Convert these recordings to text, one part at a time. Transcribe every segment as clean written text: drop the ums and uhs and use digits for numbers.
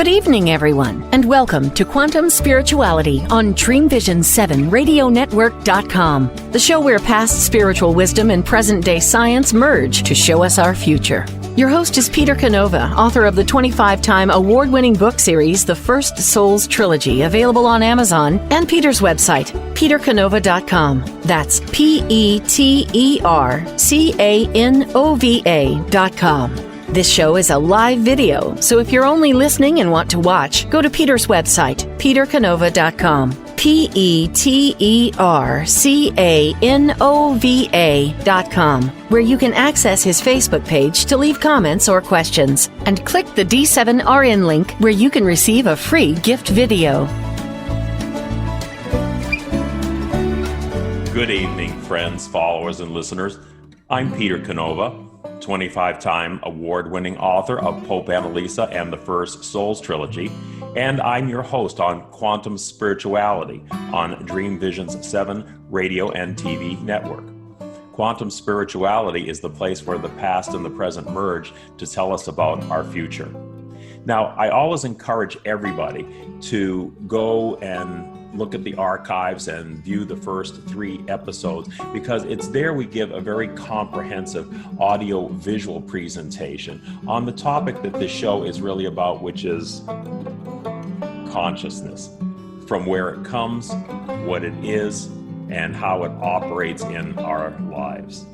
Good evening, everyone, and welcome to Quantum Spirituality on DreamVision7RadioNetwork.com, the show where past spiritual wisdom and present-day science merge to show us our future. Your host is Peter Canova, author of the 25-time award-winning book series, The First Souls Trilogy, available on Amazon, and Peter's website, petercanova.com. That's PeterCanova.com. This show is a live video, so if you're only listening and want to watch, go to Peter's website, petercanova.com. PeterCanova.com, where you can access his Facebook page to leave comments or questions, and click the D7RN link where you can receive a free gift video. Good evening, friends, followers, and listeners. I'm Peter Canova, 25-time award-winning author of Pope Annalisa and the First Souls Trilogy, and I'm your host on Quantum Spirituality on Dream Vision's 7 radio and TV network. Quantum Spirituality is the place where the past and the present merge to tell us about our future. Now, I always encourage everybody to go and look at the archives and view the first 3 episodes, because it's there we give a very comprehensive audio-visual presentation on the topic that this show is really about, which is consciousness, from where it comes, what it is, and how it operates in our lives.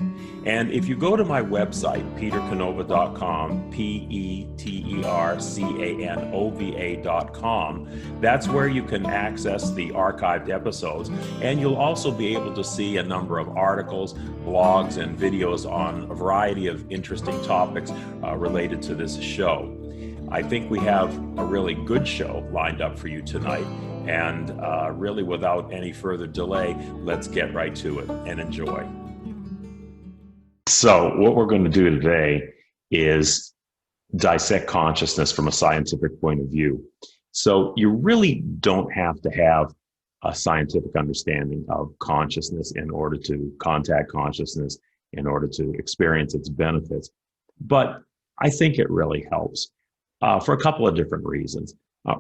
And if you go to my website, petercanova.com, PeterCanova.com, that's where you can access the archived episodes. And you'll also be able to see a number of articles, blogs, and videos on a variety of interesting topics related to this show. I think we have a really good show lined up for you tonight. And really, without any further delay, let's get right to it and enjoy. So what we're going to do today is dissect consciousness from a scientific point of view. So you really don't have to have a scientific understanding of consciousness in order to contact consciousness, in order to experience its benefits. But I think it really helps for a couple of different reasons.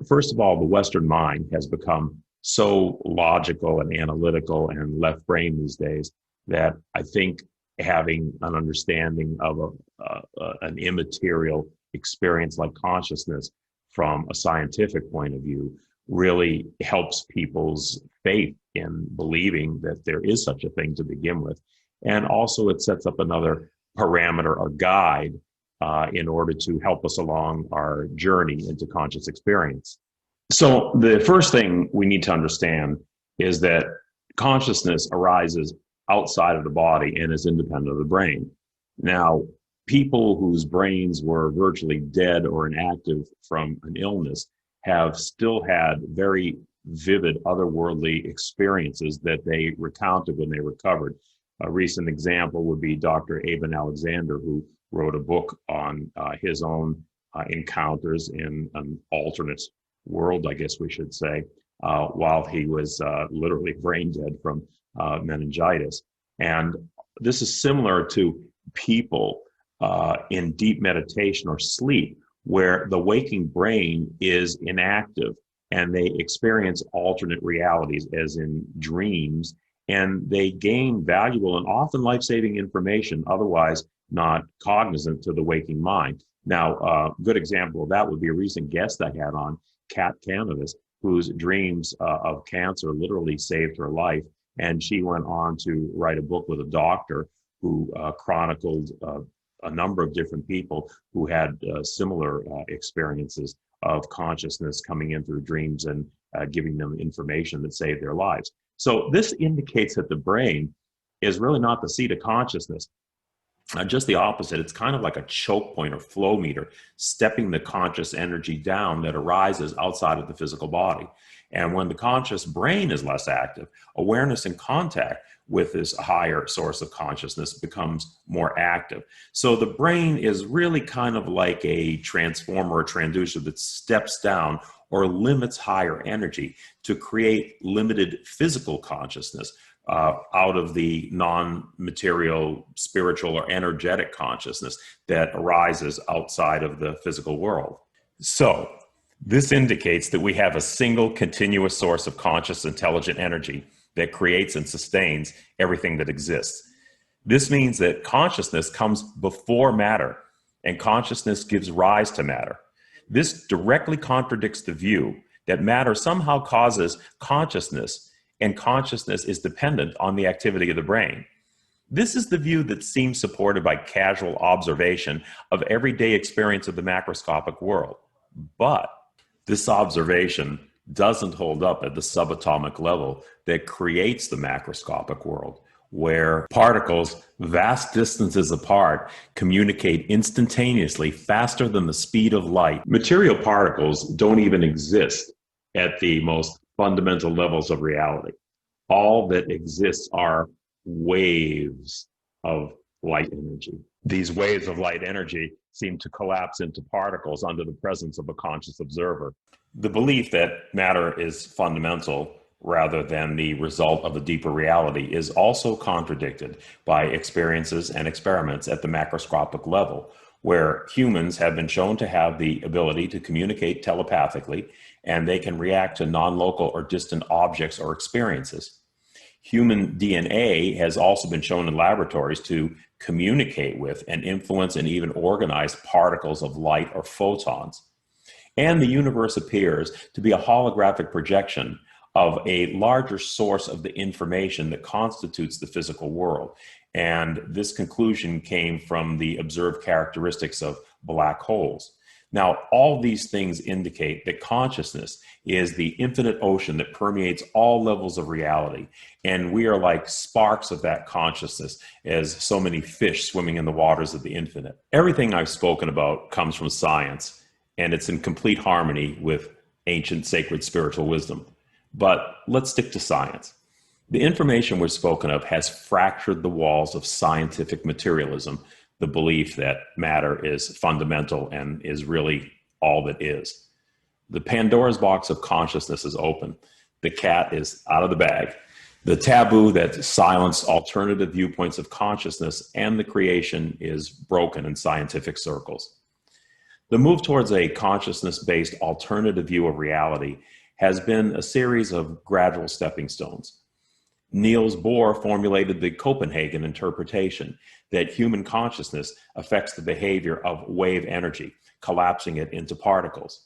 First of all, the Western mind has become so logical and analytical and left brain these days that I think having an understanding of an immaterial experience like consciousness from a scientific point of view really helps people's faith in believing that there is such a thing to begin with. And also it sets up another parameter or guide in order to help us along our journey into conscious experience. So the first thing we need to understand is that consciousness arises outside of the body and is independent of the brain. Now, people whose brains were virtually dead or inactive from an illness have still had very vivid otherworldly experiences that they recounted when they recovered. A recent example would be Dr. Eben Alexander, who wrote a book on his own encounters in an alternate world, I guess we should say, while he was literally brain dead from meningitis. And this is similar to people in deep meditation or sleep, where the waking brain is inactive and they experience alternate realities, as in dreams, and they gain valuable and often life-saving information, otherwise not cognizant to the waking mind. Now, a good example of that would be a recent guest I had on, Kat Canova, whose dreams of cancer literally saved her life. And she went on to write a book with a doctor who chronicled a number of different people who had similar experiences of consciousness coming in through dreams and giving them information that saved their lives. So this indicates that the brain is really not the seat of consciousness. Just the opposite. It's kind of like a choke point or flow meter, stepping the conscious energy down that arises outside of the physical body. And when the conscious brain is less active, awareness and contact with this higher source of consciousness becomes more active. So the brain is really kind of like a transformer or transducer that steps down or limits higher energy to create limited physical consciousness out of the non-material, spiritual, or energetic consciousness that arises outside of the physical world. So This indicates that we have a single continuous source of conscious intelligent energy that creates and sustains everything that exists. This means that consciousness comes before matter, and consciousness gives rise to matter. This directly contradicts the view that matter somehow causes consciousness, and consciousness is dependent on the activity of the brain. This is the view that seems supported by casual observation of everyday experience of the macroscopic world. But this observation doesn't hold up at the subatomic level that creates the macroscopic world, where particles vast distances apart communicate instantaneously faster than the speed of light. Material particles don't even exist at the most fundamental levels of reality. All that exists are waves of light energy. These waves of light energy seem to collapse into particles under the presence of a conscious observer. The belief that matter is fundamental rather than the result of a deeper reality is also contradicted by experiences and experiments at the macroscopic level, where humans have been shown to have the ability to communicate telepathically, and they can react to non-local or distant objects or experiences. Human DNA has also been shown in laboratories to communicate with and influence and even organize particles of light or photons. And the universe appears to be a holographic projection of a larger source of the information that constitutes the physical world. And this conclusion came from the observed characteristics of black holes. Now, all these things indicate that consciousness is the infinite ocean that permeates all levels of reality. And we are like sparks of that consciousness as so many fish swimming in the waters of the infinite. Everything I've spoken about comes from science, and it's in complete harmony with ancient sacred spiritual wisdom. But let's stick to science. The information we've spoken of has fractured the walls of scientific materialism, the belief that matter is fundamental and is really all that is. The Pandora's box of consciousness is open. The cat is out of the bag. The taboo that silenced alternative viewpoints of consciousness and the creation is broken in scientific circles. The move towards a consciousness-based alternative view of reality has been a series of gradual stepping stones. Niels Bohr formulated the Copenhagen interpretation that human consciousness affects the behavior of wave energy, collapsing it into particles.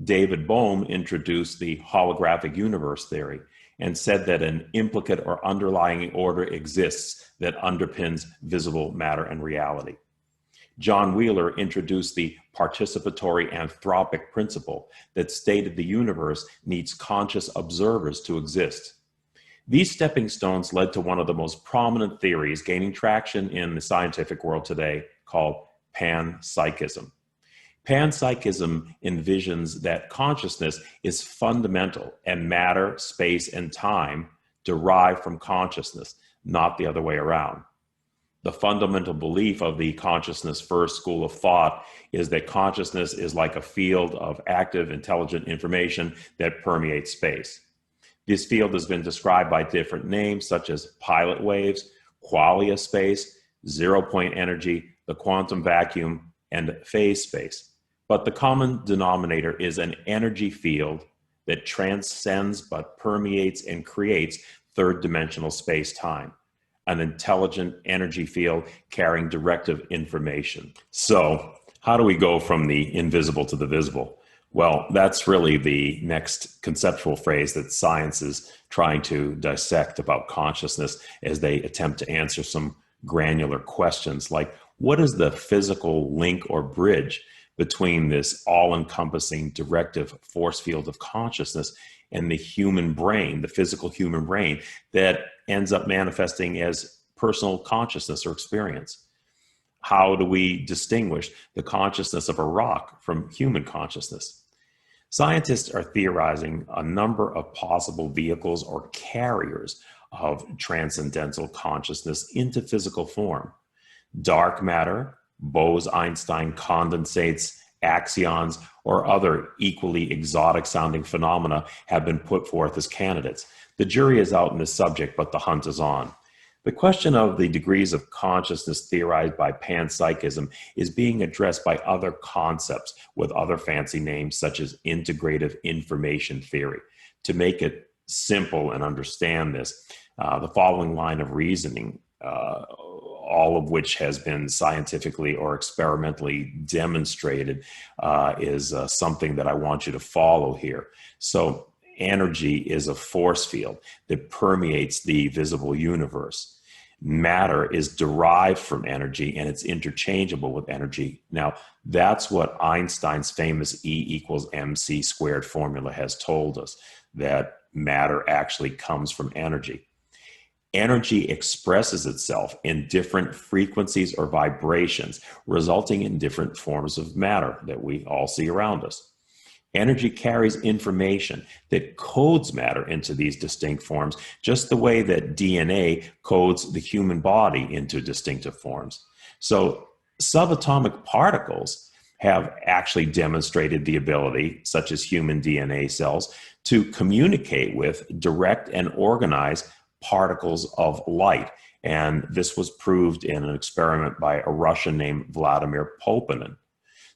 David Bohm introduced the holographic universe theory and said that an implicate or underlying order exists that underpins visible matter and reality. John Wheeler introduced the participatory anthropic principle that stated the universe needs conscious observers to exist. These stepping stones led to one of the most prominent theories gaining traction in the scientific world today, called Pan Psychism. Pan Psychism envisions that consciousness is fundamental and matter, space, and time derive from consciousness, not the other way around. The fundamental belief of the consciousness first school of thought is that consciousness is like a field of active, intelligent information that permeates space. This field has been described by different names such as pilot waves, qualia space, zero-point energy, the quantum vacuum, and phase space. But the common denominator is an energy field that transcends but permeates and creates third-dimensional space-time, an intelligent energy field carrying directive information. So, how do we go from the invisible to the visible? Well, that's really the next conceptual phrase that science is trying to dissect about consciousness as they attempt to answer some granular questions like, what is the physical link or bridge between this all-encompassing directive force field of consciousness and the human brain, the physical human brain that ends up manifesting as personal consciousness or experience? How do we distinguish the consciousness of a rock from human consciousness? Scientists are theorizing a number of possible vehicles or carriers of transcendental consciousness into physical form. Dark matter, Bose-Einstein condensates, axions, or other equally exotic sounding phenomena have been put forth as candidates. The jury is out in this subject, but the hunt is on. The question of the degrees of consciousness theorized by Pan Psychism is being addressed by other concepts with other fancy names such as integrative information theory. To make it simple and understand this, the following line of reasoning, all of which has been scientifically or experimentally demonstrated, is something that I want you to follow here. So, energy is a force field that permeates the visible universe. Matter is derived from energy and it's interchangeable with energy. Now, that's what Einstein's famous E=mc² formula has told us, that matter actually comes from energy. Energy expresses itself in different frequencies or vibrations, resulting in different forms of matter that we all see around us. Energy carries information that codes matter into these distinct forms, just the way that DNA codes the human body into distinctive forms. So subatomic particles have actually demonstrated the ability, such as human DNA cells, to communicate with, direct, and organize particles of light. And this was proved in an experiment by a Russian named Vladimir Popinin.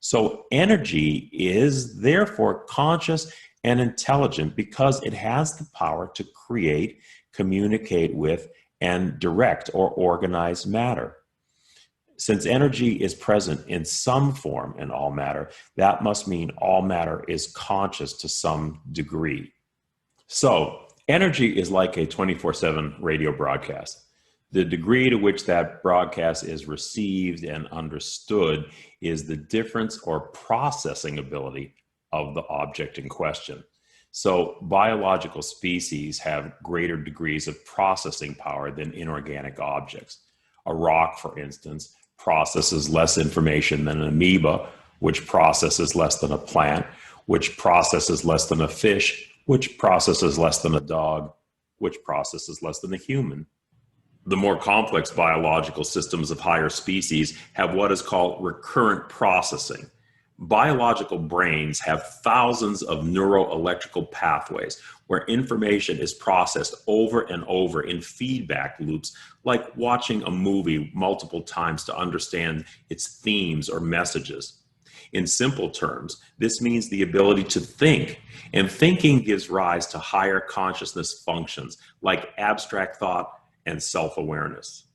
So energy is therefore conscious and intelligent because it has the power to create, communicate with, and direct or organize matter. Since energy is present in some form in all matter, that must mean all matter is conscious to some degree. So energy is like a 24/7 radio broadcast. The degree to which that broadcast is received and understood is the difference or processing ability of the object in question. So biological species have greater degrees of processing power than inorganic objects. A rock, for instance, processes less information than an amoeba, which processes less than a plant, which processes less than a fish, which processes less than a dog, which processes less than a human. The more complex biological systems of higher species have what is called recurrent processing. Biological brains have thousands of neuroelectrical pathways where information is processed over and over in feedback loops, like watching a movie multiple times to understand its themes or messages. In simple terms, this means the ability to think, and thinking gives rise to higher consciousness functions like abstract thought and self-awareness.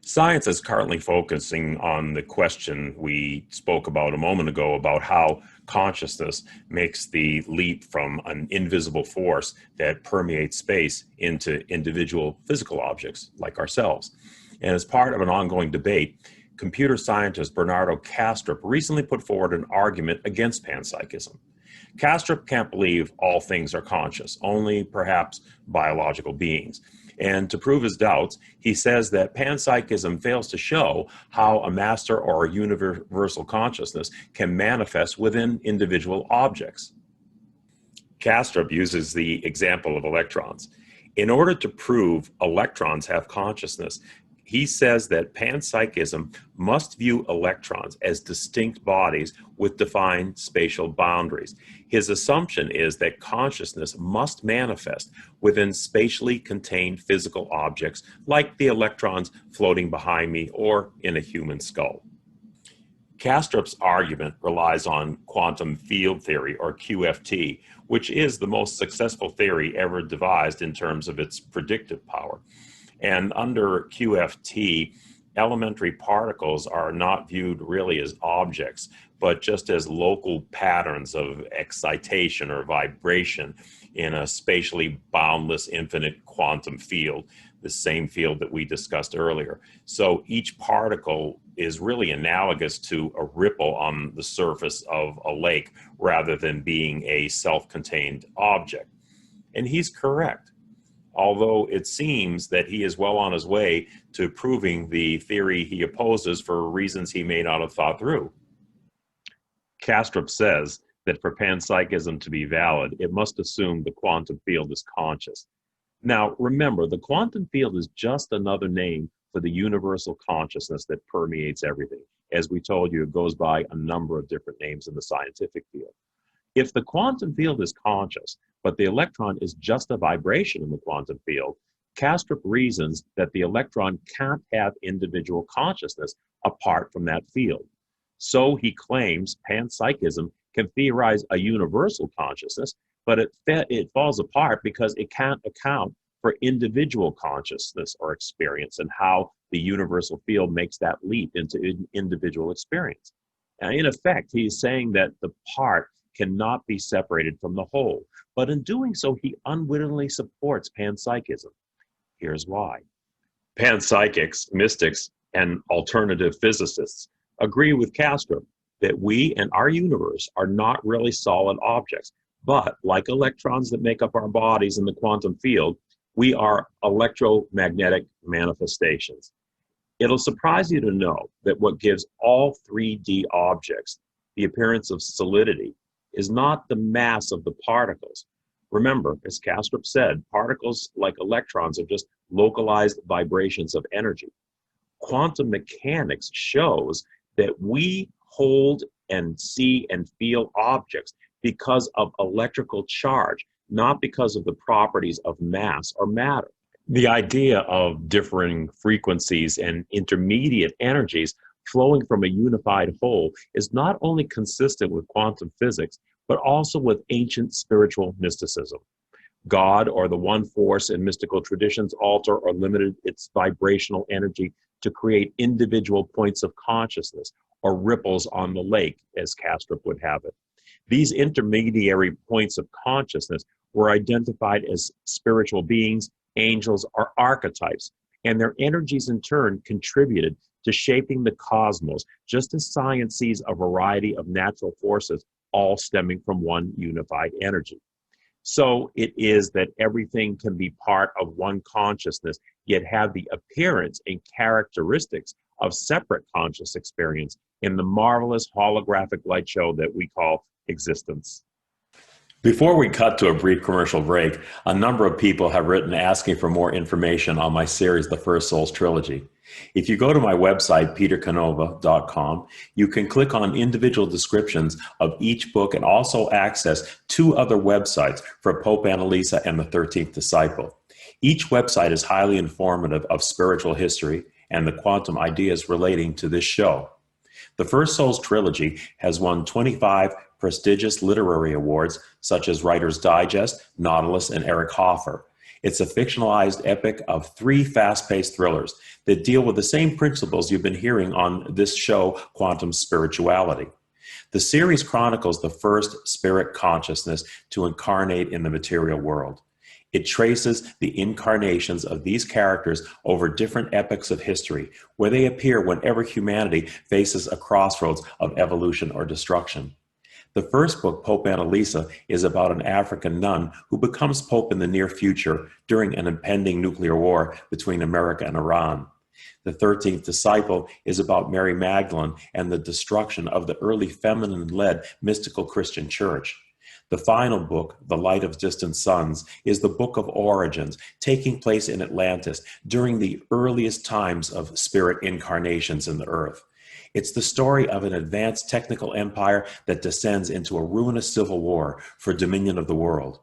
Science is currently focusing on the question we spoke about a moment ago about how consciousness makes the leap from an invisible force that permeates space into individual physical objects like ourselves. And as part of an ongoing debate, computer scientist Bernardo Kastrup recently put forward an argument against panpsychism. Kastrup can't believe all things are conscious, only perhaps biological beings. And to prove his doubts, he says that panpsychism fails to show how a master or a universal consciousness can manifest within individual objects. Kastrup uses the example of electrons. In order to prove electrons have consciousness, he says that panpsychism must view electrons as distinct bodies with defined spatial boundaries. His assumption is that consciousness must manifest within spatially contained physical objects like the electrons floating behind me or in a human skull. Kastrup's argument relies on quantum field theory, or QFT, which is the most successful theory ever devised in terms of its predictive power. And under QFT, elementary particles are not viewed really as objects, but just as local patterns of excitation or vibration in a spatially boundless infinite quantum field, the same field that we discussed earlier. So each particle is really analogous to a ripple on the surface of a lake rather than being a self-contained object. And he's correct, although it seems that he is well on his way to proving the theory he opposes for reasons he may not have thought through. Kastrup says that for panpsychism to be valid, it must assume the quantum field is conscious. Now, remember, the quantum field is just another name for the universal consciousness that permeates everything. As we told you, it goes by a number of different names in the scientific field. If the quantum field is conscious, but the electron is just a vibration in the quantum field, Kastrup reasons that the electron can't have individual consciousness apart from that field. So he claims Pan Psychism can theorize a universal consciousness, but it falls apart because it can't account for individual consciousness or experience and how the universal field makes that leap into individual experience. And in effect, he's saying that the part cannot be separated from the whole, but in doing so, he unwittingly supports panpsychism. Here's why. Panpsychics, mystics, and alternative physicists agree with Kastrup that we and our universe are not really solid objects, but like electrons that make up our bodies in the quantum field, we are electromagnetic manifestations. It'll surprise you to know that what gives all 3D objects the appearance of solidity is not the mass of the particles. Remember, as Kastrup said, particles like electrons are just localized vibrations of energy. Quantum mechanics shows that we hold and see and feel objects because of electrical charge, not because of the properties of mass or matter. The idea of differing frequencies and intermediate energies flowing from a unified whole is not only consistent with quantum physics, but also with ancient spiritual mysticism. God, or the one force in mystical traditions, alter or limited its vibrational energy to create individual points of consciousness, or ripples on the lake, as Kastrup would have it. These intermediary points of consciousness were identified as spiritual beings, angels, or archetypes, and their energies in turn contributed to shaping the cosmos, just as science sees a variety of natural forces all stemming from one unified energy. So it is that everything can be part of one consciousness, yet have the appearance and characteristics of separate conscious experience in the marvelous holographic light show that we call existence. Before we cut to a brief commercial break, a number of people have written asking for more information on my series, The First Souls Trilogy. If you go to my website, petercanova.com, you can click on individual descriptions of each book and also access 2 other websites for Pope Annalisa and the 13th Disciple. Each website is highly informative of spiritual history and the quantum ideas relating to this show. The First Souls Trilogy has won 25 prestigious literary awards, such as Writer's Digest, Nautilus, and Eric Hoffer. It's a fictionalized epic of 3 fast-paced thrillers that deal with the same principles you've been hearing on this show, Quantum Spirituality. The series chronicles the first spirit consciousness to incarnate in the material world. It traces the incarnations of these characters over different epochs of history, where they appear whenever humanity faces a crossroads of evolution or destruction. The first book, Pope Annalisa, is about an African nun who becomes pope in the near future during an impending nuclear war between America and Iran. The 13th Disciple is about Mary Magdalene and the destruction of the early feminine-led mystical Christian church. The final book, The Light of Distant Suns, is the book of origins, taking place in Atlantis during the earliest times of spirit incarnations in the earth. It's the story of an advanced technical empire that descends into a ruinous civil war for dominion of the world.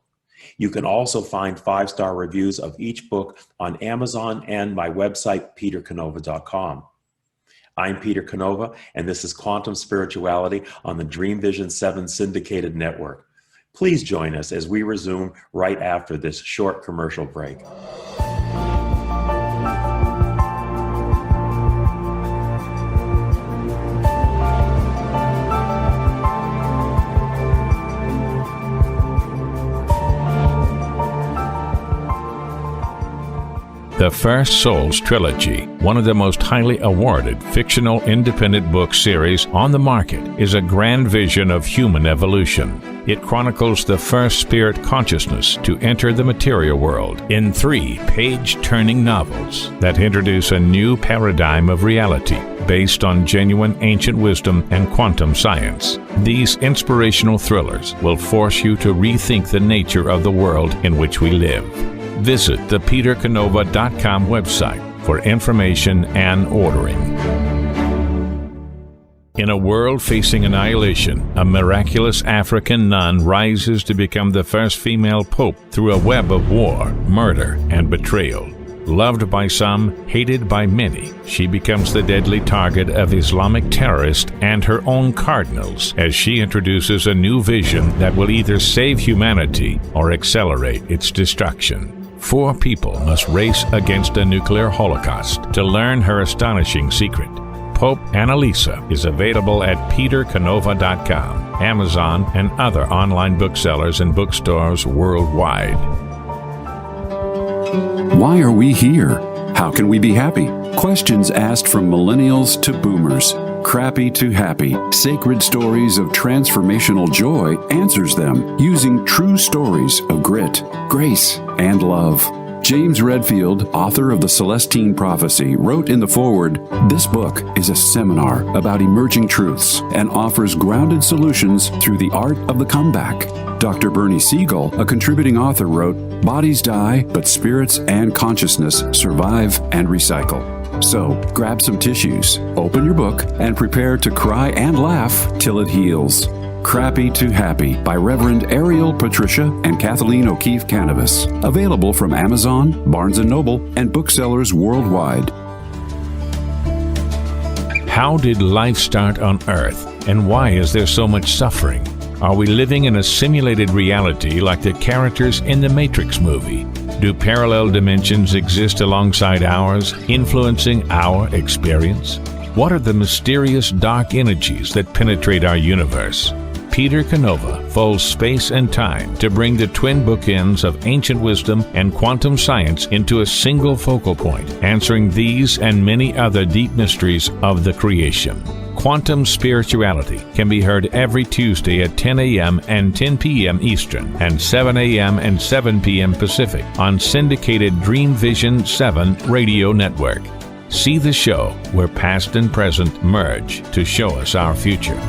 You can also find 5-star reviews of each book on Amazon and my website, petercanova.com. I'm Peter Canova, and this is Quantum Spirituality on the Dream Vision 7 syndicated network. Please join us as we resume right after this short commercial break. The First Souls Trilogy, one of the most highly awarded fictional independent book series on the market, is a grand vision of human evolution. It chronicles the first spirit consciousness to enter the material world in 3 page-turning novels that introduce a new paradigm of reality based on genuine ancient wisdom and quantum science. These inspirational thrillers will force you to rethink the nature of the world in which we live. Visit the petercanova.com website for information and ordering. In a world facing annihilation, a miraculous African nun rises to become the first female pope through a web of war, murder, and betrayal. Loved by some, hated by many, she becomes the deadly target of Islamic terrorists and her own cardinals as she introduces a new vision that will either save humanity or accelerate its destruction. 4 people must race against a nuclear holocaust to learn her astonishing secret. Pope Annalisa is available at petercanova.com, Amazon, and other online booksellers and bookstores worldwide. Why are we here? How can we be happy? Questions asked from millennials to boomers. Crappy to Happy, Sacred Stories of Transformational Joy answers them using true stories of grit, grace, and love. James Redfield, author of The Celestine Prophecy, wrote in the foreword, "This book is a seminar about emerging truths and offers grounded solutions through the art of the comeback." Dr. Bernie Siegel, a contributing author, wrote, "Bodies die, but spirits and consciousness survive and recycle." So, grab some tissues, open your book, and prepare to cry and laugh till it heals. Crappy to Happy by Reverend Ariel Patricia and Kathleen O'Keefe Canavas. Available from Amazon, Barnes & Noble, and booksellers worldwide. How did life start on Earth, and why is there so much suffering? Are we living in a simulated reality like the characters in the Matrix movie? Do parallel dimensions exist alongside ours, influencing our experience? What are the mysterious dark energies that penetrate our universe? Peter Canova folds space and time to bring the twin bookends of ancient wisdom and quantum science into a single focal point, answering these and many other deep mysteries of the creation. Quantum Spirituality can be heard every Tuesday at 10 a.m. and 10 p.m. Eastern and 7 a.m. and 7 p.m. Pacific on syndicated Dream Vision 7 radio network. See the show where past and present merge to show us our future.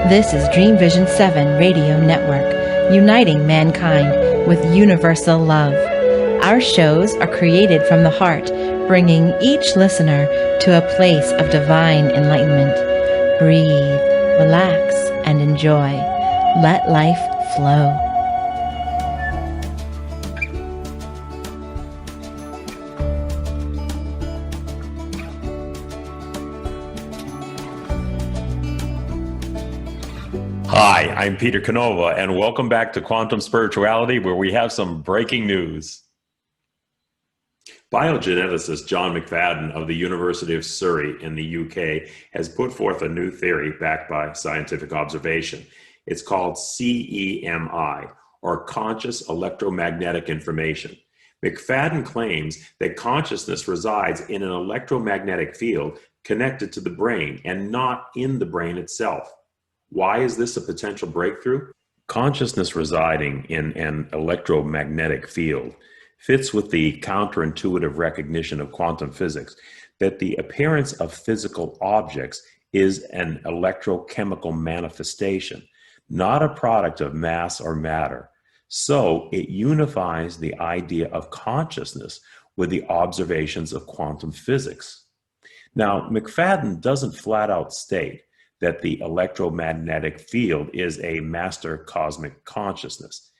This is Dream Vision 7 Radio Network, uniting mankind with universal love. Our shows are created from the heart, bringing each listener to a place of divine enlightenment. Breathe, relax, and enjoy. Let life flow. Hi, I'm Peter Canova, and welcome back to Quantum Spirituality, where we have some breaking news. Biogeneticist John McFadden of the University of Surrey in the UK has put forth a new theory backed by scientific observation. It's called CEMI, or Conscious Electromagnetic Information. McFadden claims that consciousness resides in an electromagnetic field connected to the brain and not in the brain itself. Why is this a potential breakthrough? Consciousness residing in an electromagnetic field fits with the counterintuitive recognition of quantum physics that the appearance of physical objects is an electrochemical manifestation, not a product of mass or matter. So it unifies the idea of consciousness with the observations of quantum physics. Now, McFadden doesn't flat out state that the electromagnetic field is a master cosmic consciousness.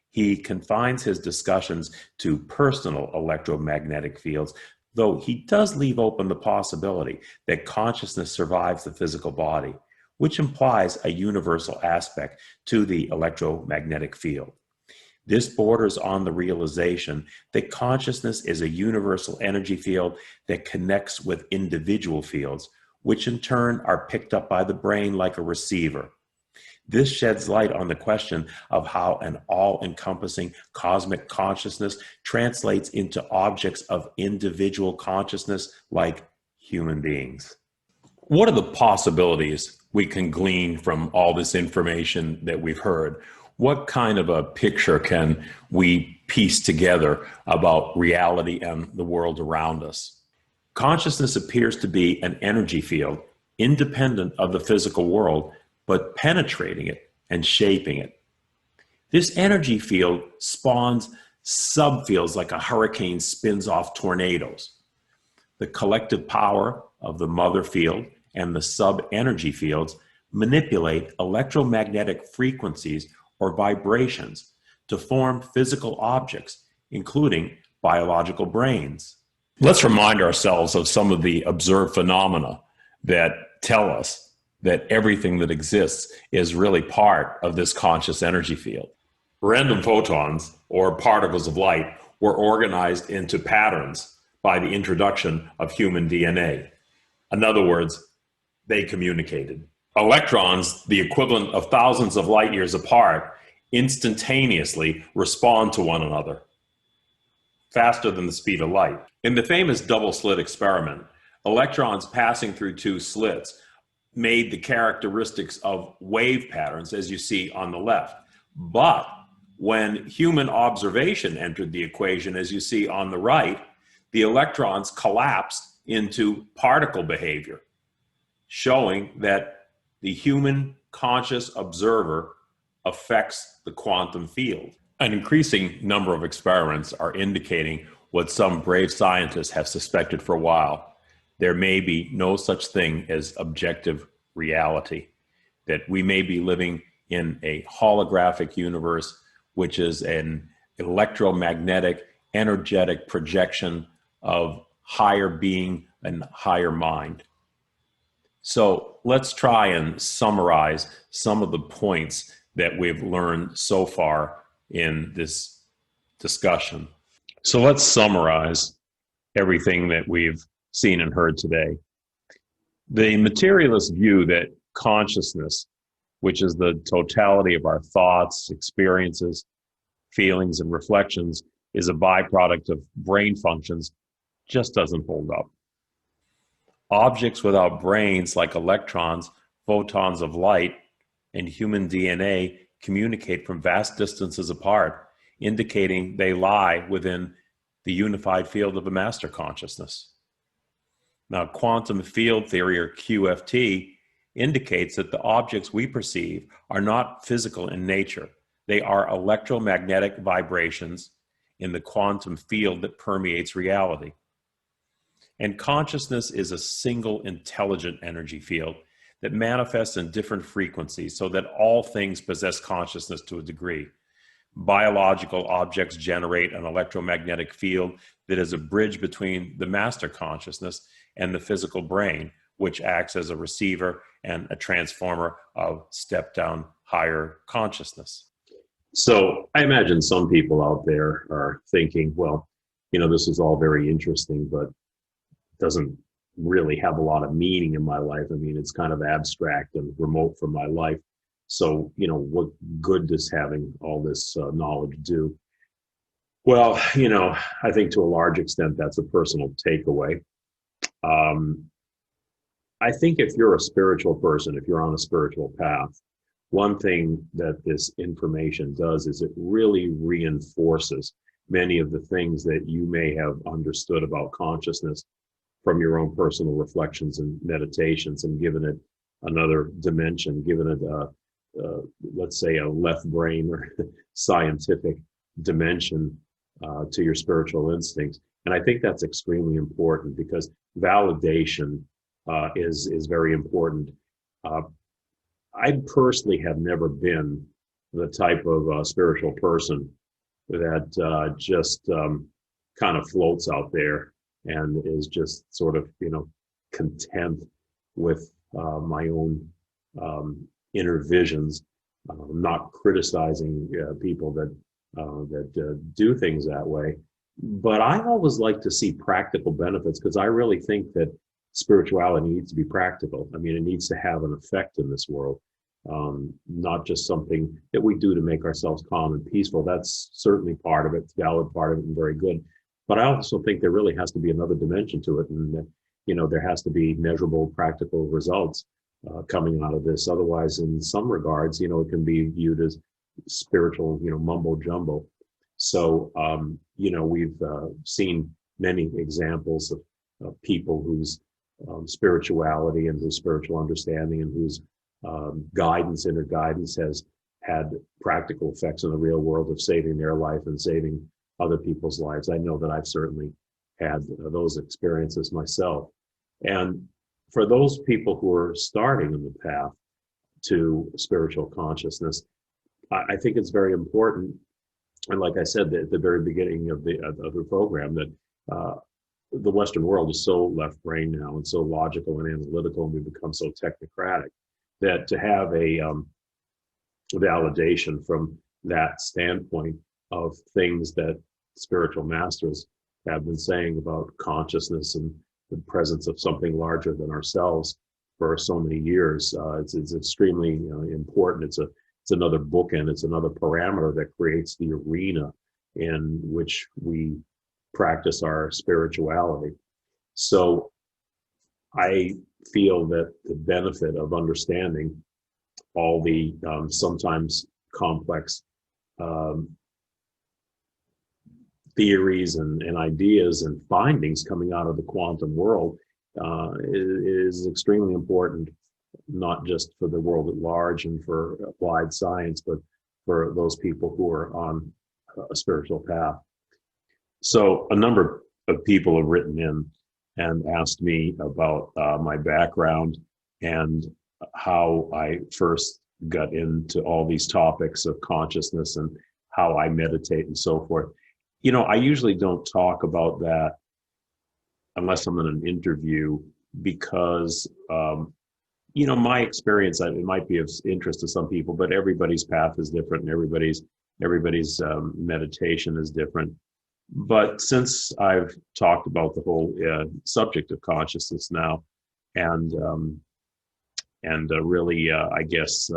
He confines his discussions to personal electromagnetic fields, though he does leave open the possibility that consciousness survives the physical body, which implies a universal aspect to the electromagnetic field. This borders on the realization that consciousness is a universal energy field that connects with individual fields, which in turn are picked up by the brain like a receiver. This sheds light on the question of how an all-encompassing cosmic consciousness translates into objects of individual consciousness like human beings. What are the possibilities we can glean from all this information that we've heard? What kind of a picture can we piece together about reality and the world around us? Consciousness appears to be an energy field, independent of the physical world, but penetrating it and shaping it. This energy field spawns subfields like a hurricane spins off tornadoes. The collective power of the mother field and the sub-energy fields manipulate electromagnetic frequencies or vibrations to form physical objects, including biological brains. Let's remind ourselves of some of the observed phenomena that tell us that everything that exists is really part of this conscious energy field. Random photons, or particles of light, were organized into patterns by the introduction of human DNA. In other words, they communicated. Electrons, the equivalent of thousands of light years apart, instantaneously respond to one another, faster than the speed of light. In the famous double slit experiment, electrons passing through two slits made the characteristics of wave patterns as you see on the left. But when human observation entered the equation, as you see on the right, the electrons collapsed into particle behavior, showing that the human conscious observer affects the quantum field. An increasing number of experiments are indicating what some brave scientists have suspected for a while. There may be no such thing as objective reality, that we may be living in a holographic universe, which is an electromagnetic, energetic projection of higher being and higher mind. So let's try and summarize some of the points that we've learned so far in this discussion. So let's summarize everything that we've seen and heard today. The materialist view that consciousness, which is the totality of our thoughts, experiences, feelings, and reflections, is a byproduct of brain functions, just doesn't hold up. Objects without brains, like electrons, photons of light, and human DNA, communicate from vast distances apart, indicating they lie within the unified field of a master consciousness. Now, quantum field theory, or QFT, indicates that the objects we perceive are not physical in nature. They are electromagnetic vibrations in the quantum field that permeates reality. And consciousness is a single intelligent energy field that manifests in different frequencies, so that all things possess consciousness to a degree. Biological objects generate an electromagnetic field that is a bridge between the master consciousness and the physical brain, which acts as a receiver and a transformer of step-down higher consciousness. So I imagine some people out there are thinking, well, this is all very interesting, but doesn't really have a lot of meaning in my life. I mean, it's kind of abstract and remote from my life. So, what good does having all this knowledge do? Well, I think to a large extent, that's a personal takeaway. I think if you're a spiritual person, if you're on a spiritual path, one thing that this information does is it really reinforces many of the things that you may have understood about consciousness from your own personal reflections and meditations, and given it another dimension, given it, let's say, a left brain or scientific dimension to your spiritual instincts. And I think that's extremely important, because validation is very important. I personally have never been the type of spiritual person that just kind of floats out there and is just sort of, content with my own inner visions, not criticizing people that do things that way. But I always like to see practical benefits, because I really think that spirituality needs to be practical. I mean, it needs to have an effect in this world, not just something that we do to make ourselves calm and peaceful. That's certainly part of it, it's a valid part of it and very good. But I also think there really has to be another dimension to it, and there has to be measurable, practical results coming out of this. Otherwise, in some regards, it can be viewed as spiritual, mumbo jumbo. So, we've seen many examples of people whose spirituality and whose spiritual understanding and whose inner guidance has had practical effects in the real world of saving their life and saving other people's lives. I know that I've certainly had those experiences myself. And for those people who are starting in the path to spiritual consciousness, I think it's very important. And like I said at the very beginning of the program, that the Western world is so left brain now and so logical and analytical, and we've become so technocratic, that to have a validation from that standpoint of things that spiritual masters have been saying about consciousness and the presence of something larger than ourselves for so many years, it's extremely important. It's another bookend. It's another parameter that creates the arena in which we practice our spirituality. So I feel that the benefit of understanding all the sometimes complex theories and ideas and findings coming out of the quantum world is extremely important, not just for the world at large and for applied science, but for those people who are on a spiritual path. So a number of people have written in and asked me about my background and how I first got into all these topics of consciousness and how I meditate and so forth. I usually don't talk about that unless I'm in an interview, because my experience, it might be of interest to some people, but everybody's path is different, and everybody's meditation is different. But since I've talked about the whole subject of consciousness now, and really, I guess,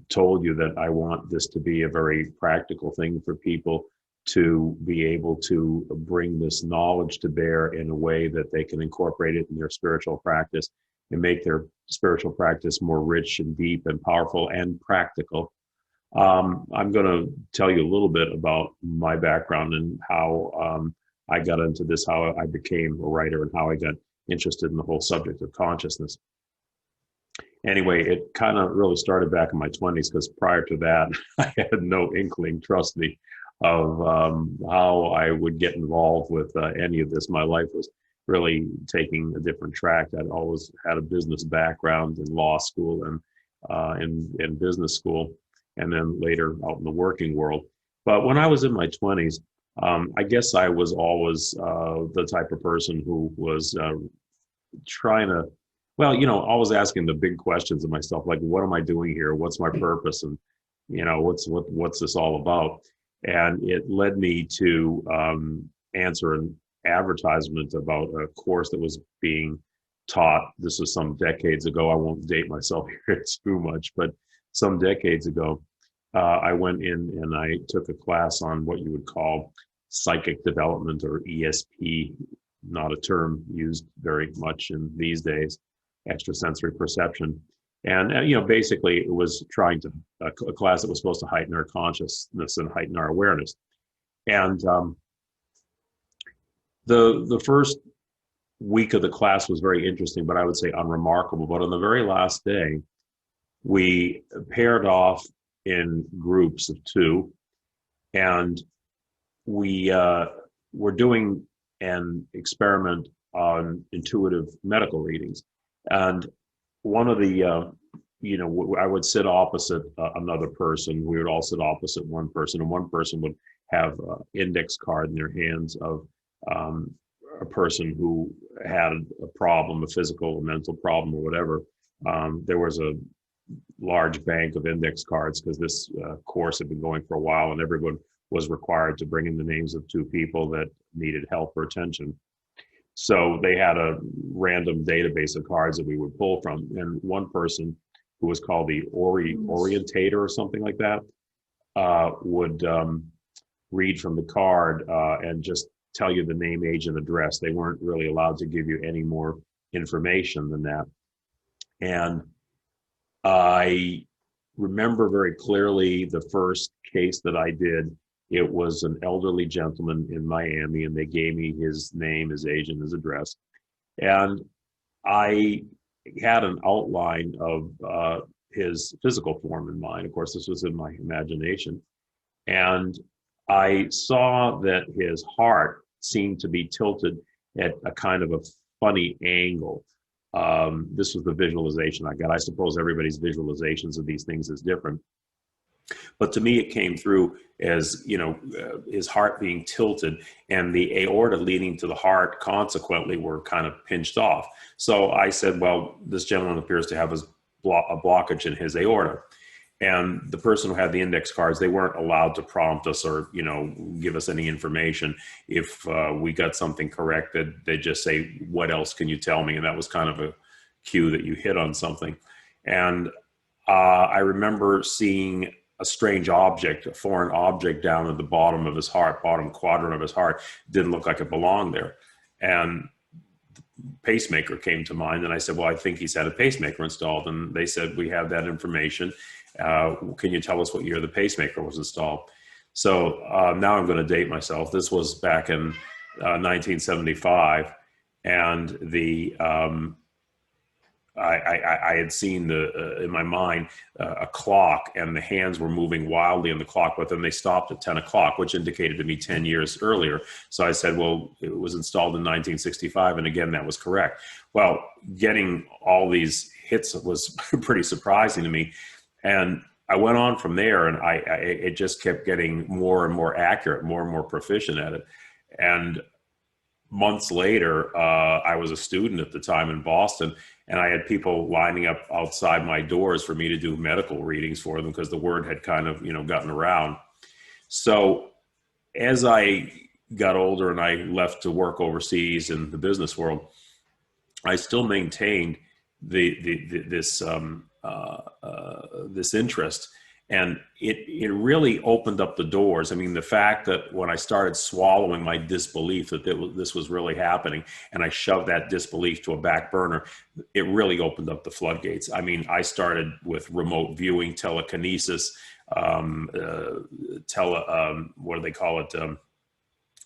told you that I want this to be a very practical thing for people to be able to bring this knowledge to bear in a way that they can incorporate it in their spiritual practice and make their spiritual practice more rich and deep and powerful and practical. I'm going to tell you a little bit about my background and how I got into this, how I became a writer, and how I got interested in the whole subject of consciousness. Anyway, it kind of really started back in my 20s, because prior to that, I had no inkling, trust me, of how I would get involved with any of this. My life was really taking a different track. I'd always had a business background in law school and in business school, and then later out in the working world. But when I was in my 20s, I guess I was always the type of person who was trying to, always asking the big questions of myself, like, what am I doing here? What's my purpose? And, what's this all about? And it led me to answer an advertisement about a course that was being taught. This was some decades ago. I won't date myself here too much, but some decades ago, I went in and I took a class on what you would call psychic development, or ESP, not a term used very much in these days, extrasensory perception. And, basically it was trying to, a class that was supposed to heighten our consciousness and heighten our awareness. And the first week of the class was very interesting, but I would say unremarkable. But on the very last day, we paired off in groups of two, and we were doing an experiment on intuitive medical readings. And one of the, I would sit opposite another person. We would all sit opposite one person, and one person would have an index card in their hands of a person who had a problem, a physical or mental problem or whatever. There was a large bank of index cards, because this course had been going for a while, and everyone was required to bring in the names of two people that needed help or attention. So they had a random database of cards that we would pull from, and one person, who was called the orientator or something like that, would read from the card and just tell you the name, age, and address. They weren't really allowed to give you any more information than that. And I remember very clearly the first case that I did. It was an elderly gentleman in Miami, and they gave me his name, his age, and his address. And I had an outline of his physical form in mind. Of course, this was in my imagination. And I saw that his heart seemed to be tilted at a kind of a funny angle. This was the visualization I got. I suppose everybody's visualizations of these things is different. But to me, it came through as, his heart being tilted and the aorta leading to the heart consequently were kind of pinched off. So I said, well, this gentleman appears to have a blockage in his aorta. And the person who had the index cards, they weren't allowed to prompt us or, give us any information. If we got something corrected, they'd just say, what else can you tell me? And that was kind of a cue that you hit on something. And I remember seeing a strange object, a foreign object down at the bottom of his heart, bottom quadrant of his heart. Didn't look like it belonged there. And the pacemaker came to mind. And I said, well, I think he's had a pacemaker installed. And they said, we have that information. Can you tell us what year the pacemaker was installed? So now I'm going to date myself. This was back in 1975. And I had seen in my mind a clock, and the hands were moving wildly in the clock, but then they stopped at 10 o'clock, which indicated to me 10 years earlier. So I said, well, it was installed in 1965. And again, that was correct. Well, getting all these hits was pretty surprising to me. And I went on from there, and it just kept getting more and more accurate, more and more proficient at it. And months later, I was a student at the time in Boston, and I had people lining up outside my doors for me to do medical readings for them because the word had kind of, gotten around. So as I got older and I left to work overseas in the business world, I still maintained this interest. And it really opened up the doors. I mean, the fact that when I started swallowing my disbelief that this was really happening, and I shoved that disbelief to a back burner, it really opened up the floodgates. I mean, I started with remote viewing, telekinesis, what do they call it?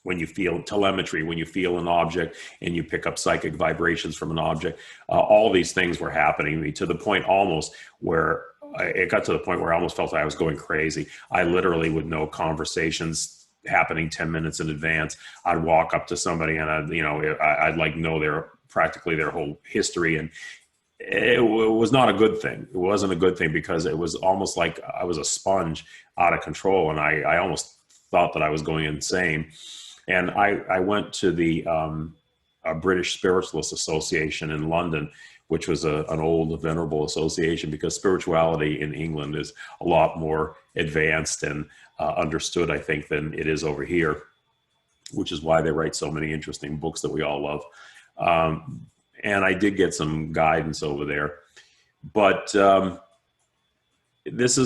When you feel telemetry, when you feel an object and you pick up psychic vibrations from an object, all these things were happening to me to the point almost where it got to the point where I almost felt I was going crazy. I literally would know conversations happening 10 minutes in advance. I'd walk up to somebody and I'd like know practically their whole history. And it was not a good thing. It wasn't a good thing because it was almost like I was a sponge out of control. And I almost thought that I was going insane. And I went to the British Spiritualist Association in London, which was an old, venerable association, because spirituality in England is a lot more advanced and understood, I think, than it is over here, which is why they write so many interesting books that we all love. And I did get some guidance over there. But this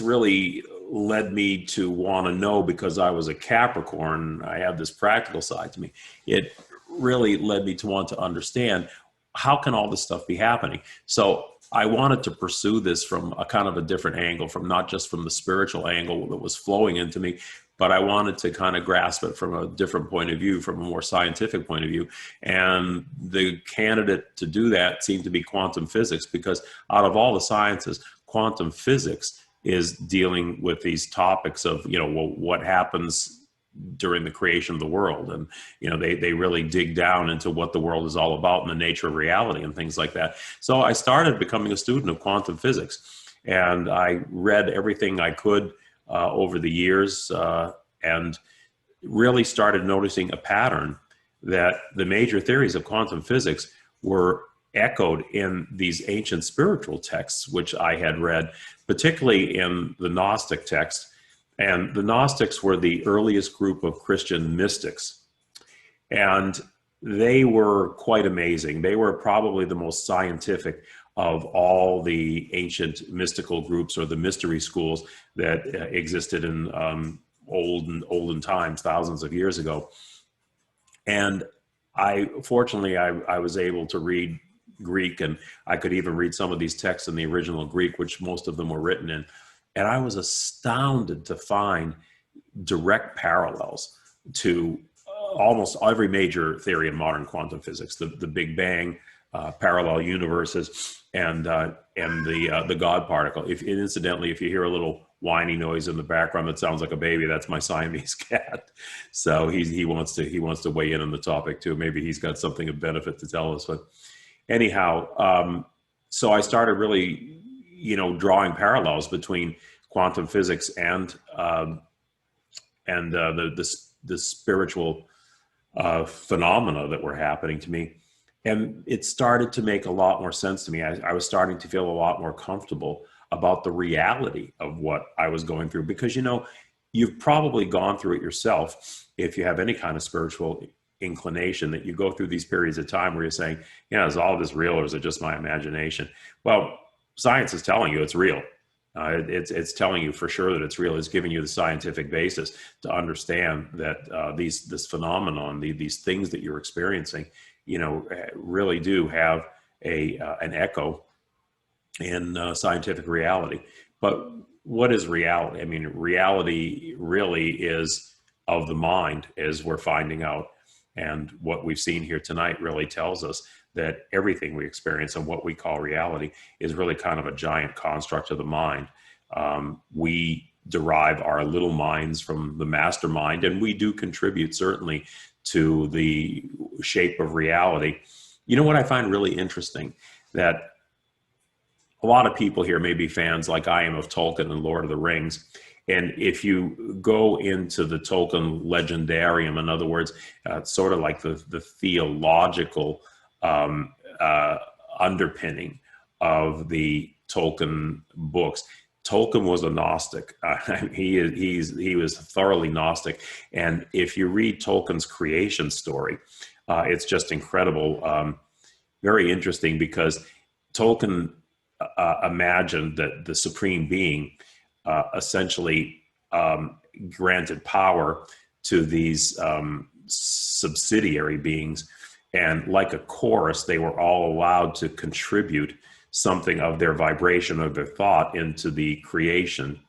really led me to want to know, because I was a Capricorn, I have this practical side to me. It really led me to want to understand, how can all this stuff be happening? So I wanted to pursue this from a kind of a different angle, from not just from the spiritual angle that was flowing into me, but I wanted to kind of grasp it from a different point of view, from a more scientific point of view. And the candidate to do that seemed to be quantum physics, because out of all the sciences, quantum physics is dealing with these topics of, what happens during the creation of the world. And, they really dig down into what the world is all about and the nature of reality and things like that. So I started becoming a student of quantum physics, and I read everything I could over the years, and really started noticing a pattern that the major theories of quantum physics were echoed in these ancient spiritual texts, which I had read, particularly in the Gnostic text. And the Gnostics were the earliest group of Christian mystics. And they were quite amazing. They were probably the most scientific of all the ancient mystical groups, or the mystery schools that existed in olden times, thousands of years ago. And fortunately, I was able to read Greek, and I could even read some of these texts in the original Greek, which most of them were written in. And I was astounded to find direct parallels to almost every major theory in modern quantum physics: the Big Bang, parallel universes, and the God particle. Incidentally, if you hear a little whiny noise in the background that sounds like a baby, that's my Siamese cat. So he wants to weigh in on the topic too. Maybe he's got something of benefit to tell us. But anyhow, so I started really, drawing parallels between quantum physics and the spiritual phenomena that were happening to me. And it started to make a lot more sense to me. I was starting to feel a lot more comfortable about the reality of what I was going through, because, you've probably gone through it yourself. If you have any kind of spiritual inclination, that you go through these periods of time where you're saying, is all of this real, or is it just my imagination? Well, science is telling you it's real. It's telling you for sure that it's real. It's giving you the scientific basis to understand that this phenomenon, these things that you're experiencing, really do have an echo in scientific reality. But what is reality? I mean, reality really is of the mind, as we're finding out. And what we've seen here tonight really tells us that everything we experience and what we call reality is really kind of a giant construct of the mind. We derive our little minds from the mastermind, and we do contribute certainly to the shape of reality. What I find really interesting, that a lot of people here may be fans, like I am, of Tolkien and Lord of the Rings. And if you go into the Tolkien legendarium, in other words, sort of like the theological underpinning of the Tolkien books, Tolkien was a Gnostic. He was thoroughly Gnostic. And if you read Tolkien's creation story, it's just incredible, very interesting, because Tolkien imagined that the Supreme Being essentially granted power to these subsidiary beings. And like a chorus, they were all allowed to contribute something of their vibration, of their thought, into the creation.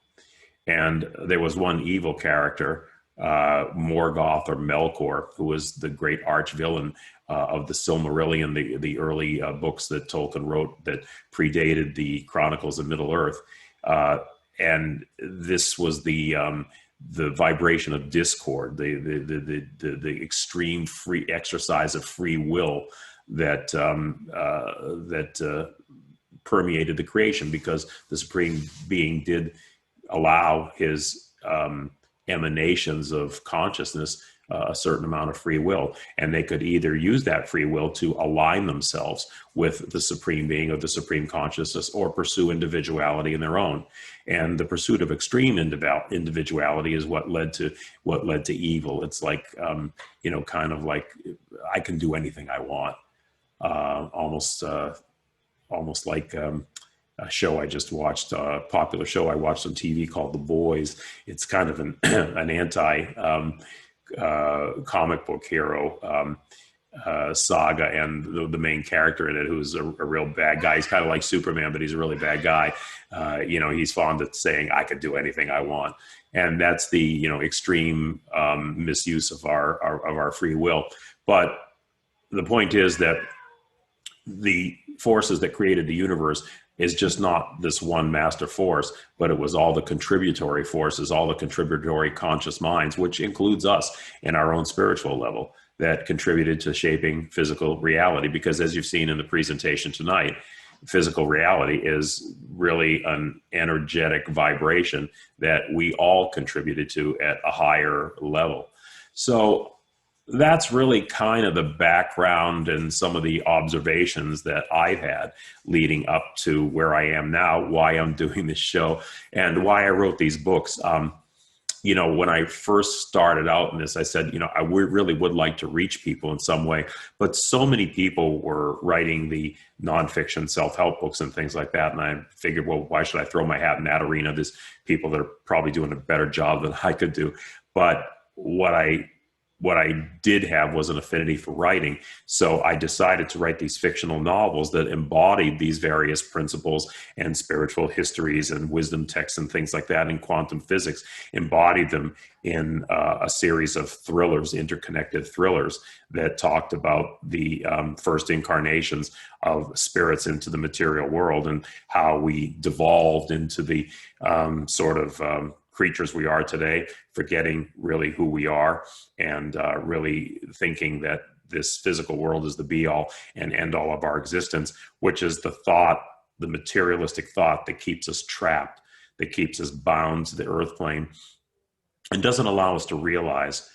And there was one evil character, Morgoth or Melkor, who was the great arch villain of the Silmarillion, the early books that Tolkien wrote that predated the Chronicles of Middle-earth. And this was the vibration of discord, the extreme free exercise of free will that permeated the creation, because the Supreme Being did allow his emanations of consciousness a certain amount of free will, and they could either use that free will to align themselves with the Supreme Being, or the Supreme Consciousness, or pursue individuality in their own. And the pursuit of extreme individuality is what led to evil. It's like, kind of like, I can do anything I want. Almost like a show I just watched, a popular show I watched on TV called The Boys. It's kind of an anti comic book hero saga, and the main character in it, who's a real bad guy. He's kind of like Superman, but he's a really bad guy. He's fond of saying, I could do anything I want. And that's the, extreme misuse of our free will. But the point is that the forces that created the universe is just not this one master force, but it was all the contributory forces, all the contributory conscious minds, which includes us in our own spiritual level, that contributed to shaping physical reality. Because as you've seen in the presentation tonight, physical reality is really an energetic vibration that we all contributed to at a higher level. So that's really kind of the background and some of the observations that I've had leading up to where I am now, why I'm doing this show, and why I wrote these books. When I first started out in this, I said, I really would like to reach people in some way, but so many people were writing the nonfiction self-help books and things like that. And I figured, well, why should I throw my hat in that arena? There's people that are probably doing a better job than I could do. But what I what I did have was an affinity for writing. So I decided to write these fictional novels that embodied these various principles and spiritual histories and wisdom texts and things like that in quantum physics, embodied them in a series of thrillers, interconnected thrillers that talked about the first incarnations of spirits into the material world and how we devolved into the creatures we are today, forgetting really who we are and really thinking that this physical world is the be all and end all of our existence, which is the thought, the materialistic thought that keeps us trapped, that keeps us bound to the earth plane and doesn't allow us to realize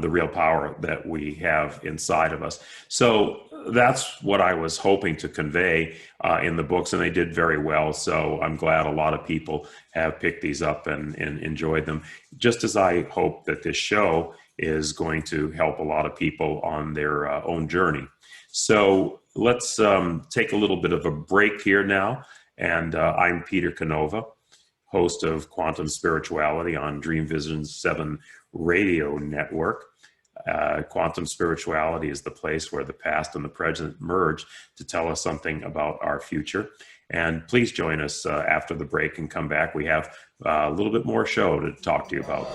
the real power that we have inside of us. So that's what I was hoping to convey in the books, and they did very well. So I'm glad a lot of people have picked these up and enjoyed them, just as I hope that this show is going to help a lot of people on their own journey. So let's take a little bit of a break here now. And I'm Peter Canova, host of Quantum Spirituality on Dream Vision 7 radio network. Quantum spirituality is the place where the past and the present merge to tell us something about our future. And please join us after the break and come back. We have a little bit more show to talk to you about.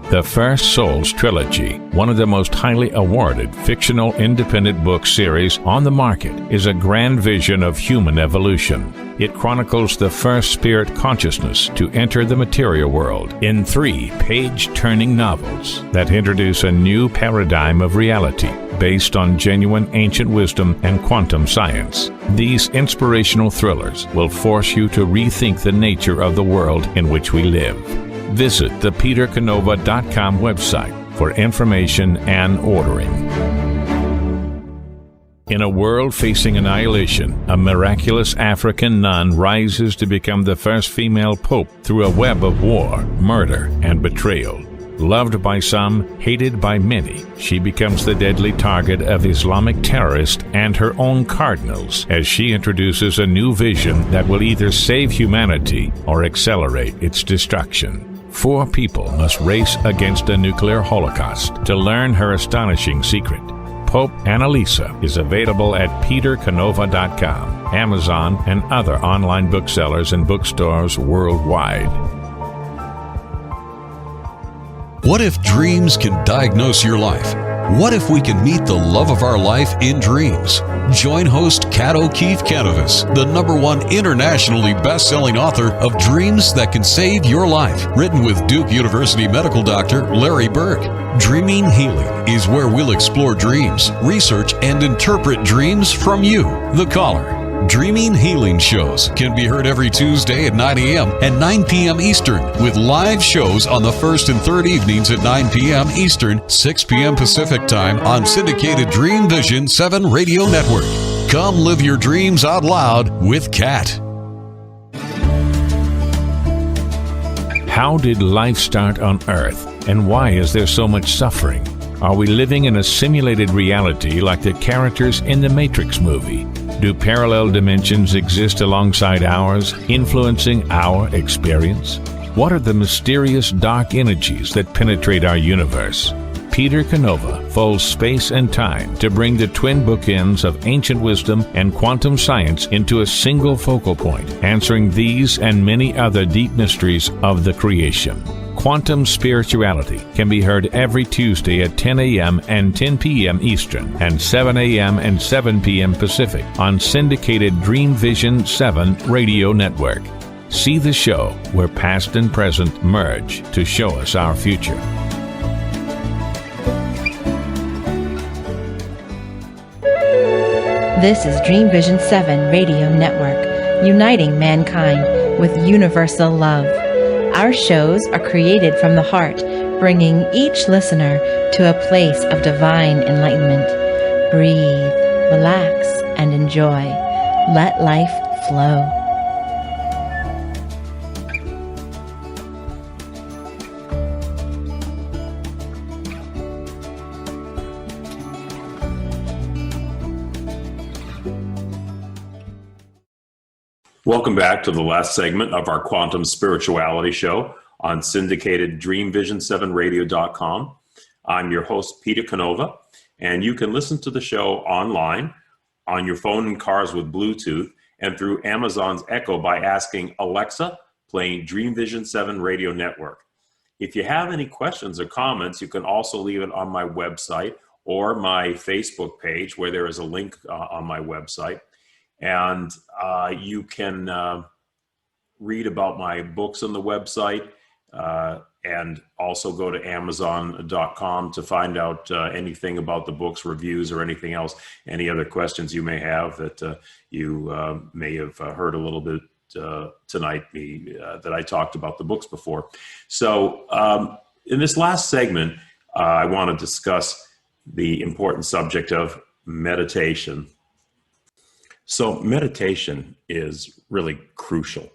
The First Souls Trilogy, one of the most highly awarded fictional independent book series on the market, is a grand vision of human evolution. It chronicles the first spirit consciousness to enter the material world in 3 page-turning novels that introduce a new paradigm of reality based on genuine ancient wisdom and quantum science. These inspirational thrillers will force you to rethink the nature of the world in which we live. Visit the petercanova.com website for information and ordering. In a world facing annihilation, a miraculous African nun rises to become the first female pope through a web of war, murder, and betrayal. Loved by some, hated by many, she becomes the deadly target of Islamic terrorists and her own cardinals as she introduces a new vision that will either save humanity or accelerate its destruction. 4 people must race against a nuclear holocaust to learn her astonishing secret. Pope Annalisa is available at petercanova.com, Amazon, and other online booksellers and bookstores worldwide. What if dreams can diagnose your life? What if we can meet the love of our life in dreams? Join host Kat O'Keefe Canavas, the #1 internationally best-selling author of Dreams That Can Save Your Life, written with Duke University medical doctor Larry Burke. Dreaming Healing is where we'll explore dreams, research, and interpret dreams from you, the caller. Dreaming Healing shows can be heard every Tuesday at 9 a.m. and 9 p.m. Eastern, with live shows on the first and third evenings at 9 p.m. Eastern, 6 p.m. Pacific Time on syndicated Dream Vision 7 radio network. Come live your dreams out loud with Kat. How did life start on Earth, and why is there so much suffering? Are we living in a simulated reality like the characters in the Matrix movie? Do parallel dimensions exist alongside ours, influencing our experience? What are the mysterious dark energies that penetrate our universe? Peter Canova folds space and time to bring the twin bookends of ancient wisdom and quantum science into a single focal point, answering these and many other deep mysteries of the creation. Quantum Spirituality can be heard every Tuesday at 10 a.m. and 10 p.m. Eastern and 7 a.m. and 7 p.m. Pacific on syndicated Dream Vision 7 radio network. See the show where past and present merge to show us our future. This is Dream Vision 7 radio network, uniting mankind with universal love. Our shows are created from the heart, bringing each listener to a place of divine enlightenment. Breathe, relax, and enjoy. Let life flow. Welcome back to the last segment of our Quantum Spirituality Show on syndicated DreamVision7Radio.com. I'm your host, Peter Canova, and you can listen to the show online, on your phone and cars with Bluetooth, and through Amazon's Echo by asking Alexa, playing Dream Vision 7 Radio Network. If you have any questions or comments, you can also leave it on my website or my Facebook page, where there is a link on my website. And you can read about my books on the website, and also go to Amazon.com to find out anything about the books, reviews, or anything else, any other questions you may have that you may have heard a little bit tonight that I talked about the books before. So in this last segment, I want to discuss the important subject of meditation. So meditation is really crucial.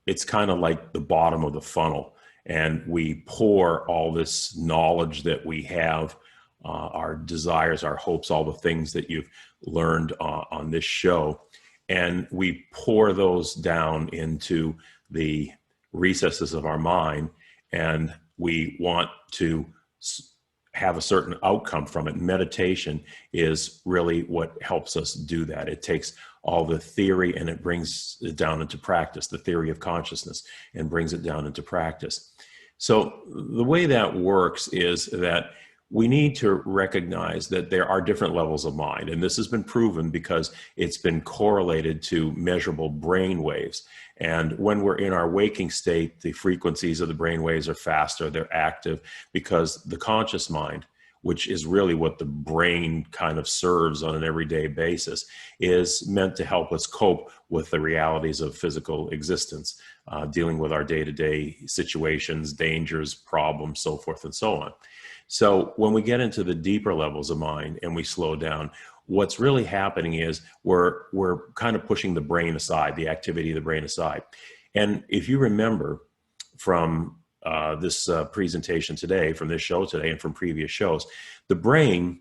It's kind of like the bottom of the funnel, and we pour all this knowledge that we have, our desires, our hopes, all the things that you've learned on this show, and we pour those down into the recesses of our mind, and we want to have a certain outcome from it. Meditation is really what helps us do that. It takes all the theory and it brings it down into practice, the theory of consciousness, and brings it down into practice. So the way that works is that we need to recognize that there are different levels of mind. And this has been proven because it's been correlated to measurable brain waves. And when we're in our waking state, the frequencies of the brain waves are faster, they're active, because the conscious mind, which is really what the brain kind of serves on an everyday basis, is meant to help us cope with the realities of physical existence, dealing with our day-to-day situations, dangers, problems, so forth and so on. So when we get into the deeper levels of mind and we slow down, what's really happening is we're kind of pushing the brain aside, the activity of the brain aside. And if you remember from this presentation today, from this show today, and from previous shows, the brain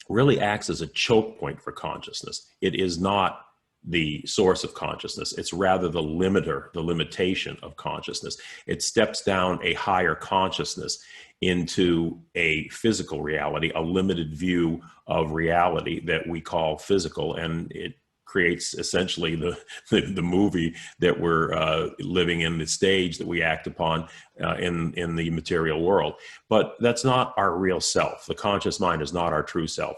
really acts as a choke point for consciousness. It is not the source of consciousness. It's rather the limiter, the limitation of consciousness. It steps down a higher consciousness into a physical reality, a limited view of reality that we call physical, and it creates essentially the movie that we're living in, the stage that we act upon in the material world. But that's not our real self. The conscious mind is not our true self.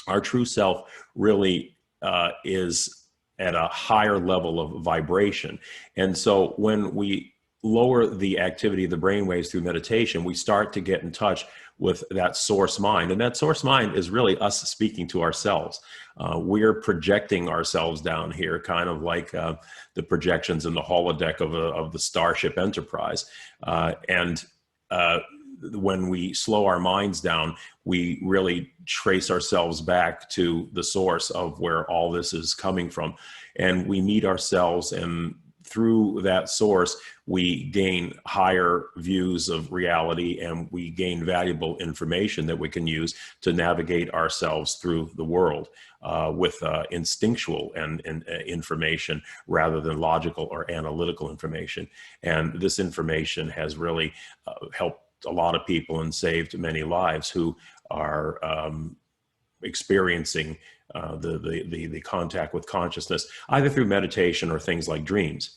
Our true self really is at a higher level of vibration. And so when we lower the activity of the brainwaves through meditation, we start to get in touch with that source mind. And that source mind is really us speaking to ourselves. We're projecting ourselves down here, kind of like the projections in the holodeck of the Starship Enterprise. When we slow our minds down, we really trace ourselves back to the source of where all this is coming from. And we meet ourselves, and through that source, we gain higher views of reality, and we gain valuable information that we can use to navigate ourselves through the world with instinctual and information rather than logical or analytical information. And this information has really helped a lot of people and saved many lives who are experiencing the contact with consciousness, either through meditation or things like dreams.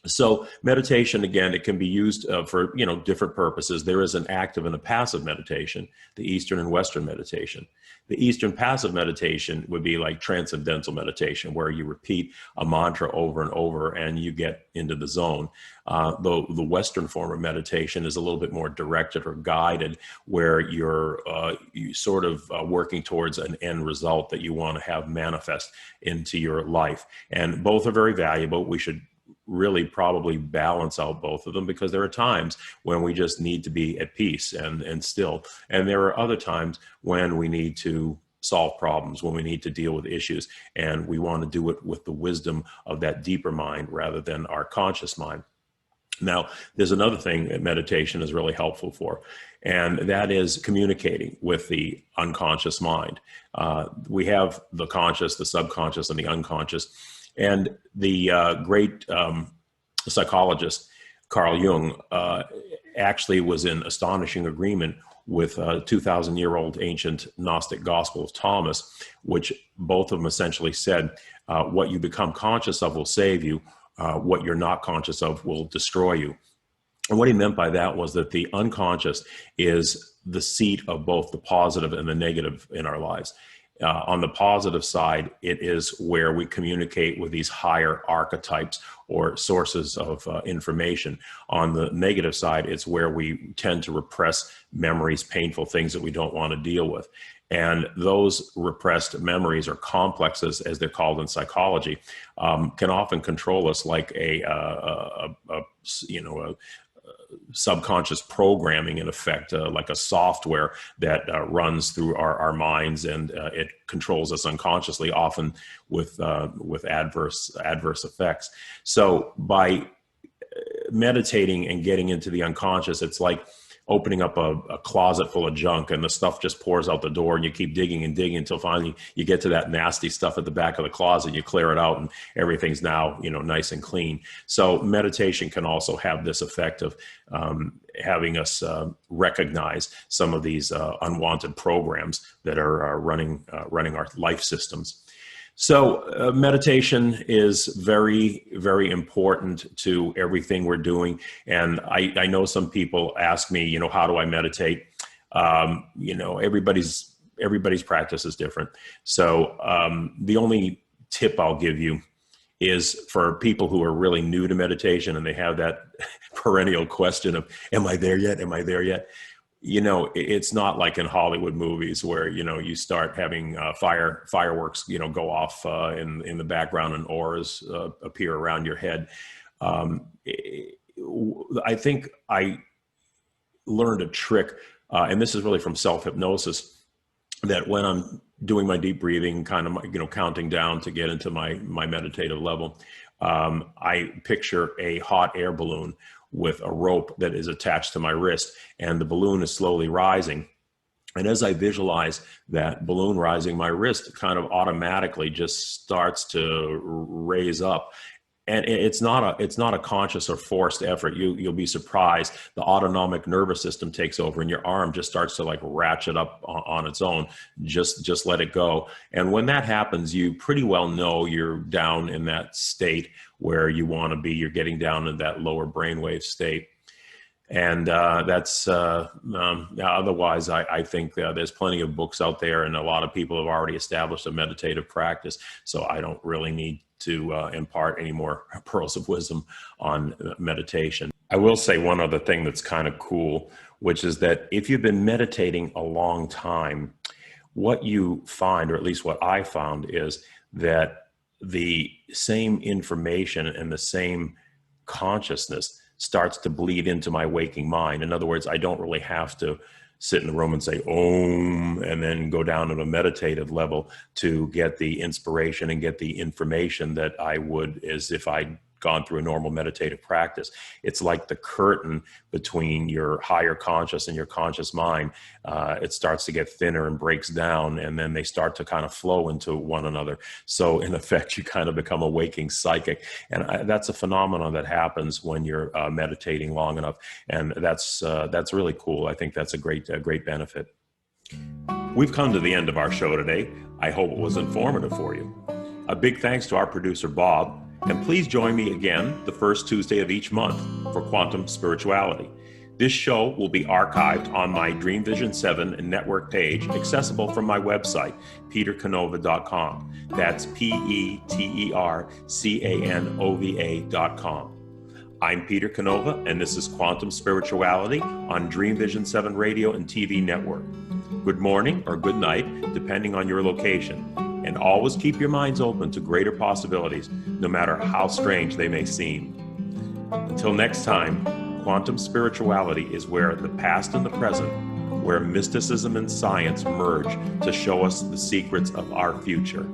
So meditation, again, it can be used for different purposes. There is an active and a passive meditation, the Eastern and Western meditation. The Eastern passive meditation would be like transcendental meditation, where you repeat a mantra over and over and you get into the zone. Though the Western form of meditation is a little bit more directed or guided, where you're sort of working towards an end result that you want to have manifest into your life. And both are very valuable. We should really probably balance out both of them, because there are times when we just need to be at peace and still. And there are other times when we need to solve problems, when we need to deal with issues, and we want to do it with the wisdom of that deeper mind rather than our conscious mind. Now, there's another thing that meditation is really helpful for, and that is communicating with the unconscious mind. We have the conscious, the subconscious, and the unconscious. And the great psychologist Carl Jung actually was in astonishing agreement with a 2,000-year-old ancient Gnostic Gospel of Thomas, which both of them essentially said, what you become conscious of will save you, what you're not conscious of will destroy you. And what he meant by that was that the unconscious is the seat of both the positive and the negative in our lives. On the positive side, it is where we communicate with these higher archetypes or sources of information. On the negative side, it's where we tend to repress memories, painful things that we don't want to deal with. And those repressed memories or complexes, as they're called in psychology, can often control us like a subconscious programming, in effect, like a software that runs through our minds, and it controls us unconsciously, often with adverse effects. So by meditating and getting into the unconscious, it's like opening up a closet full of junk, and the stuff just pours out the door, and you keep digging and digging until finally you get to that nasty stuff at the back of the closet. You clear it out, and everything's now, nice and clean. So meditation can also have this effect of having us recognize some of these unwanted programs that are running our life systems. So meditation is very, very important to everything we're doing. And I know some people ask me, how do I meditate? Everybody's practice is different. So the only tip I'll give you is for people who are really new to meditation and they have that perennial question of, am I there yet? Am I there yet? It's not like in Hollywood movies where, you start having fireworks, go off in the background and auras appear around your head. I think I learned a trick, and this is really from self-hypnosis, that when I'm doing my deep breathing, kind of, counting down to get into my meditative level, I picture a hot air balloon with a rope that is attached to my wrist, and the balloon is slowly rising. And as I visualize that balloon rising, my wrist kind of automatically just starts to raise up. And it's not a conscious or forced effort. You'll be surprised. The autonomic nervous system takes over, and your arm just starts to like ratchet up on its own. Just let it go. And when that happens, you pretty well know you're down in that state where you want to be. You're getting down in that lower brainwave state. And that's otherwise, I think there's plenty of books out there, and a lot of people have already established a meditative practice. So I don't really need to impart any more pearls of wisdom on meditation. I will say one other thing that's kind of cool, which is that if you've been meditating a long time, what you find, or at least what I found, is that the same information and the same consciousness starts to bleed into my waking mind. In other words, I don't really have to sit in the room and say Om, and then go down to a meditative level to get the inspiration and get the information that I would as if I'd gone through a normal meditative practice. It's like the curtain between your higher conscious and your conscious mind. It starts to get thinner and breaks down, and then they start to kind of flow into one another. So in effect, you kind of become a waking psychic. And that's a phenomenon that happens when you're meditating long enough. And that's really cool. I think that's a great benefit. We've come to the end of our show today. I hope it was informative for you. A big thanks to our producer, Bob. And please join me again the first Tuesday of each month for Quantum Spirituality. This show will be archived on my Dream Vision 7 network page, accessible from my website, petercanova.com. That's petercanova.com. I'm Peter Canova, and this is Quantum Spirituality on Dream Vision 7 radio and TV network. Good morning or good night, depending on your location. And always keep your minds open to greater possibilities, no matter how strange they may seem. Until next time, quantum spirituality is where the past and the present, where mysticism and science merge to show us the secrets of our future.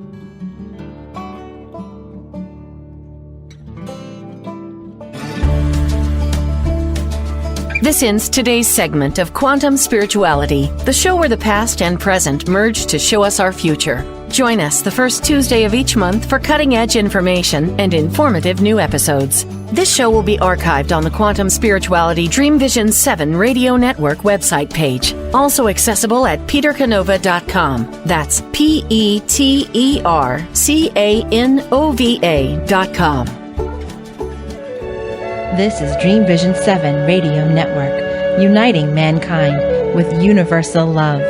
This ends today's segment of Quantum Spirituality, the show where the past and present merge to show us our future. Join us the first Tuesday of each month for cutting-edge information and informative new episodes. This show will be archived on the Quantum Spirituality Dream Vision 7 Radio Network website page, also accessible at petercanova.com. That's petercanova.com. This is Dream Vision 7 Radio Network, uniting mankind with universal love.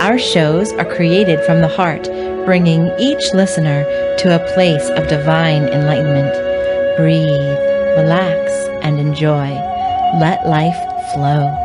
Our shows are created from the heart, bringing each listener to a place of divine enlightenment. Breathe, relax, and enjoy. Let life flow.